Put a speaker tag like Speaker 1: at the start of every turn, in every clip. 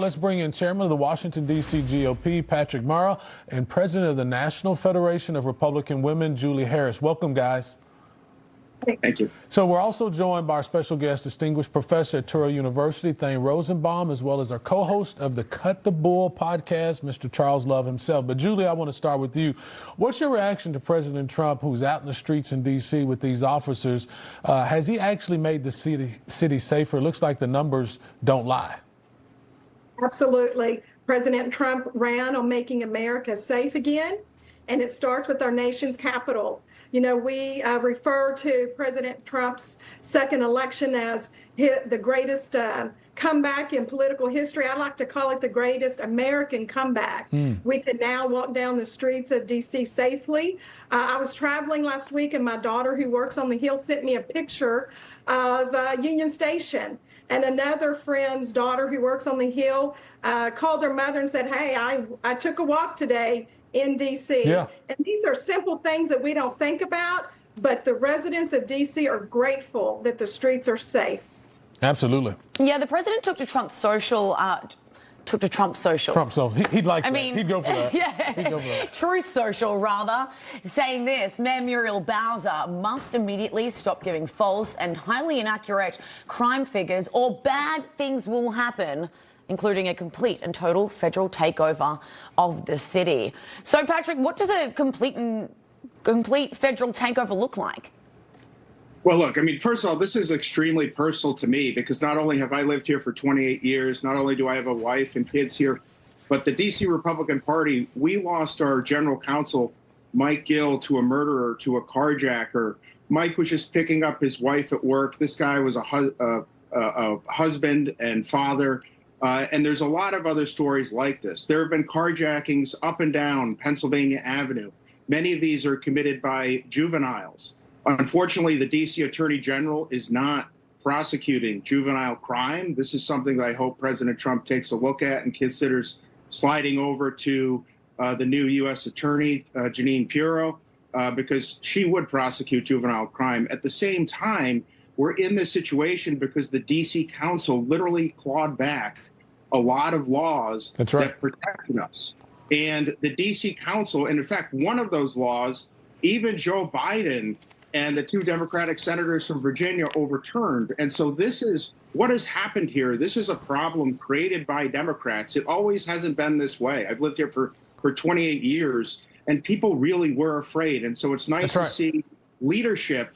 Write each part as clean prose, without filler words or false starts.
Speaker 1: Let's bring in Chairman of the Washington, D.C. GOP, Patrick Mara, and President of the National Federation of Republican Women, Julie Harris. Welcome, guys.
Speaker 2: Thank you.
Speaker 1: So we're also joined by our special guest, distinguished professor at Touro University, Thane Rosenbaum, as well as our co-host of the Cut the Bull podcast, Mr. Charles Love himself. But Julie, I want to start with you. What's your reaction to President Trump, who's out in the streets in D.C. with these officers? Has he actually made the city safer? It looks like the numbers don't lie.
Speaker 3: Absolutely. President Trump ran on making America safe again, and it starts with our nation's capital. You know, we refer to President Trump's second election as the greatest comeback in political history. I like to call it the greatest American comeback. We can now walk down the streets of D.C. safely. I was traveling last week, and my daughter, who works on the Hill, sent me a picture of Union Station. And another friend's daughter who works on the Hill called her mother and said, "Hey, I took a walk today in D.C.
Speaker 1: Yeah.
Speaker 3: And these are simple things that we don't think about, but the residents of D.C. are grateful that the streets are safe.
Speaker 1: Absolutely.
Speaker 4: Yeah, the president took to Trump's social. Trump Social,
Speaker 1: he'd like
Speaker 4: I
Speaker 1: that.
Speaker 4: mean,
Speaker 1: He'd go for that.
Speaker 4: Yeah.
Speaker 1: He'd go for that.
Speaker 4: Truth Social, rather, saying this: Mayor Muriel Bowser must immediately stop giving false and highly inaccurate crime figures, or bad things will happen, including a complete and total federal takeover of the city. So, Patrick, what does a complete federal takeover look like?
Speaker 2: Well, look, I mean, first of all, this is extremely personal to me because not only have I lived here for 28 years, not only do I have a wife and kids here, but the D.C. Republican Party, we lost our general counsel, Mike Gill, to a murderer, to a carjacker. Mike was just picking up his wife at work. This guy was a husband and father. And there's a lot of other stories like this. There have been carjackings up and down Pennsylvania Avenue. Many of these are committed by juveniles. Unfortunately, the D.C. Attorney General is not prosecuting juvenile crime. This is something that I hope President Trump takes a look at and considers sliding over to the new U.S. Attorney, Jeanine Pirro, because she would prosecute juvenile crime. At the same time, we're in this situation because the D.C. Council literally clawed back a lot of laws
Speaker 1: that
Speaker 2: protected us. And the D.C. Council, and in fact, one of those laws, even Joe Biden and the two Democratic senators from Virginia overturned. And so this is what has happened here. This is a problem created by Democrats. It always hasn't been this way. I've lived here for 28 years, and people really were afraid. And so it's nice to see leadership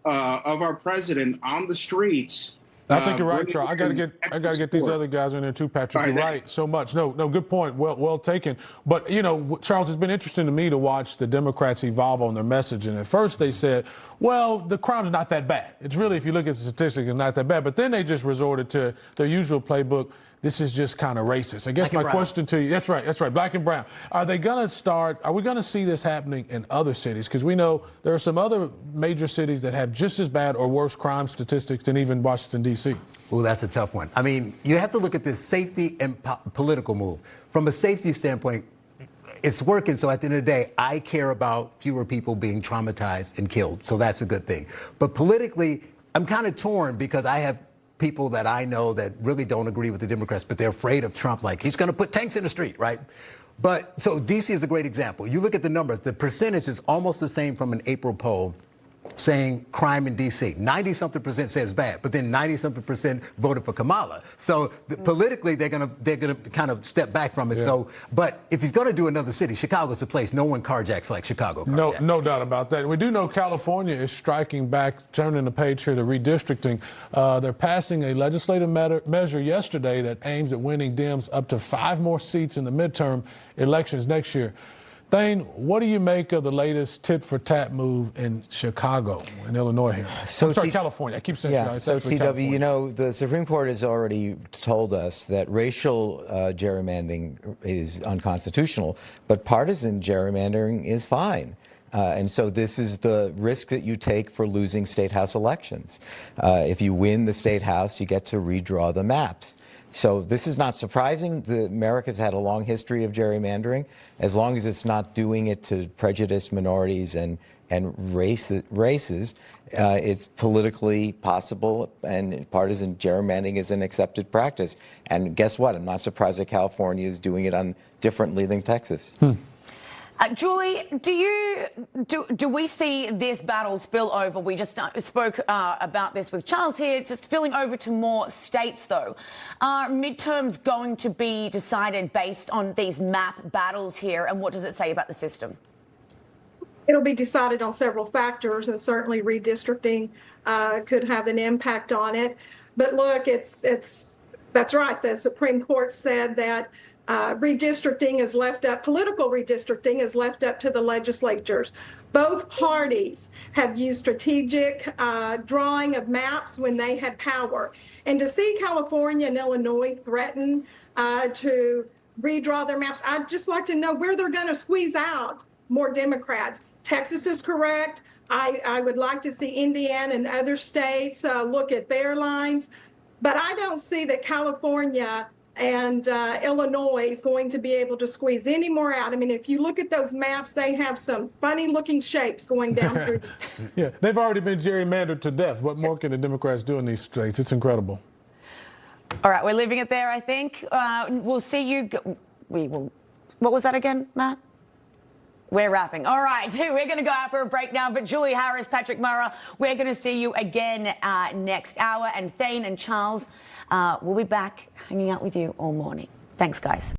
Speaker 2: of our president on the streets.
Speaker 1: I think you're right, Charles. I got to get these other guys in there too, Patrick. You're right so much. No, good point. Well taken. But you know, Charles, it's been interesting to me to watch the Democrats evolve on their message. And at first they said, well, the crime's not that bad. It's really, if you look at the statistics, it's not that bad. But then they just resorted to their usual playbook. This is just kind of racist. I guess my question to you, that's right, black and brown. Are we going to see this happening in other cities? Because we know there are some other major cities that have just as bad or worse crime statistics than even Washington, D.C.
Speaker 5: Well, that's a tough one. I mean, you have to look at this safety and political move. From a safety standpoint, it's working. So at the end of the day, I care about fewer people being traumatized and killed. So that's a good thing. But politically, I'm kind of torn because I have people that I know that really don't agree with the Democrats, but they're afraid of Trump, like he's going to put tanks in the street, right? But so D.C. is a great example. You look at the numbers, the percentage is almost the same from an April poll saying crime in D.C. 90-something% say it's bad, but then 90-something% voted for Kamala. So politically, they're gonna kind of step back from it. Yeah. So, but if he's gonna do another city, Chicago's a place. No one carjacks like Chicago carjacks.
Speaker 1: No doubt about that. We do know California is striking back, turning the page here to redistricting. They're passing a legislative measure yesterday that aims at winning Dems up to 5 more seats in the midterm elections next year. Thane, what do you make of the latest tit-for-tat move in Chicago, in Illinois here? California. I keep saying Chicago.
Speaker 6: So, TW,
Speaker 1: California.
Speaker 6: you know, the Supreme Court has already told us that racial gerrymandering is unconstitutional, but partisan gerrymandering is fine. And so this is the risk that you take for losing state house elections. If you win the state house, you get to redraw the maps. So this is not surprising. America's had a long history of gerrymandering. As long as it's not doing it to prejudice minorities and races, it's politically possible, and partisan gerrymandering is an accepted practice. And guess what? I'm not surprised that California is doing it on differently than Texas.
Speaker 4: Julie, do we see this battle spill over? We just spoke about this with Charles here, just spilling over to more states, though. Are midterms going to be decided based on these map battles here, and what does it say about the system?
Speaker 3: It'll be decided on several factors, and certainly redistricting could have an impact on it. But look, that's right. The Supreme Court said that redistricting is left up, political redistricting is left up to the legislatures. Both parties have used strategic drawing of maps when they had power. And to see California and Illinois threaten to redraw their maps, I'd just like to know where they're going to squeeze out more Democrats. Texas is correct. I would like to see Indiana and other states look at their lines. But I don't see that California and Illinois is going to be able to squeeze any more out. I mean, if you look at those maps, they have some funny-looking shapes going down through.
Speaker 1: Yeah, they've already been gerrymandered to death. What more can the Democrats do in these states? It's incredible.
Speaker 4: All right, we're leaving it there, I think. We'll see you. We will. What was that again, Matt? We're wrapping. All right, we're going to go out for a break now. But Julie, Harris, Patrick Mara, we're going to see you again next hour. And Thane and Charles, we'll be back hanging out with you all morning. Thanks, guys.